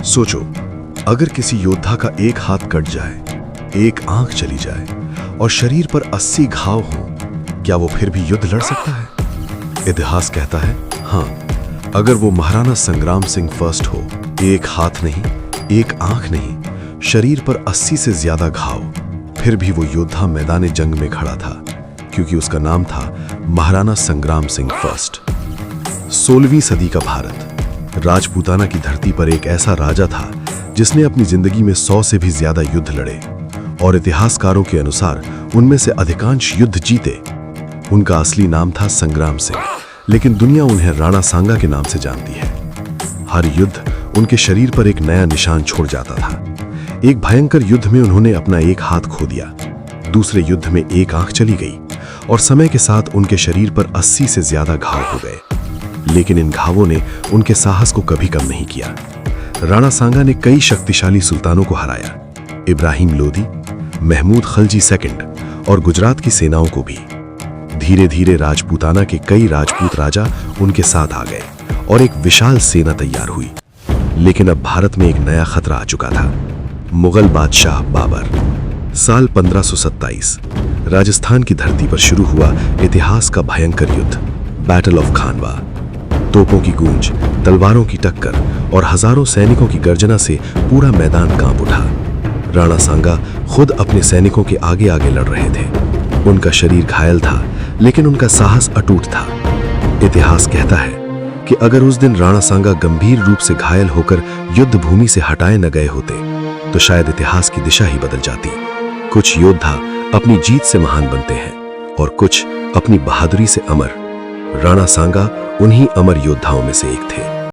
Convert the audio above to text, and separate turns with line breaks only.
सोचो, अगर किसी योद्धा का एक हाथ कट जाए, एक आंख चली जाए और शरीर पर 80 घाव हों, क्या वो फिर भी युद्ध लड़ सकता है? इतिहास कहता है हाँ, अगर वो महाराणा संग्राम सिंह फर्स्ट हो। एक हाथ नहीं, एक आंख नहीं, शरीर पर 80 से ज्यादा घाव, फिर भी वो योद्धा मैदान जंग में खड़ा था, क्योंकि उसका नाम था महाराणा संग्राम सिंह फर्स्ट। 16वीं सदी का भारत, राजपूताना की धरती पर एक ऐसा राजा था जिसने अपनी जिंदगी में 100 से भी ज्यादा युद्ध लड़े और इतिहासकारों के अनुसार उनमें से अधिकांश युद्ध जीते। उनका असली नाम था संग्राम सिंह, लेकिन दुनिया उन्हें राणा सांगा के नाम से जानती है। हर युद्ध उनके शरीर पर एक नया निशान छोड़ जाता था। एक भयंकर युद्ध में उन्होंने अपना एक हाथ खो दिया, दूसरे युद्ध में एक आंख चली गई और समय के साथ उनके शरीर पर 80 से ज्यादा घाव हो गए। लेकिन इन घावों ने उनके साहस को कभी कम नहीं किया। राणा सांगा ने कई शक्तिशाली सुल्तानों को हराया, इब्राहिम लोदी, महमूद खलजी सेकंड और गुजरात की सेनाओं को भी। धीरे धीरे राजपूताना के कई राजपूत राजा उनके साथ आ गए और एक विशाल सेना तैयार हुई। लेकिन अब भारत में एक नया खतरा आ चुका था, मुगल बादशाह बाबर। साल 1527 राजस्थान की धरती पर शुरू हुआ इतिहास का भयंकर युद्ध, बैटल ऑफ खानवा। तोपों की गूंज, तलवारों की टक्कर और हजारों सैनिकों की गर्जना से पूरा मैदान कांप उठा। राणा सांगा खुद अपने सैनिकों के आगे आगे लड़ रहे थे। उनका शरीर घायल था, लेकिन उनका साहस अटूट था। इतिहास कहता है कि अगर उस दिन राणा सांगा गंभीर रूप से घायल होकर युद्ध भूमि से हटाए न गए होते, तो शायद इतिहास की दिशा ही बदल जाती। कुछ योद्धा अपनी जीत से महान बनते हैं और कुछ अपनी बहादुरी से अमर। राणा सांगा उन्हीं अमर योद्धाओं में से एक थे।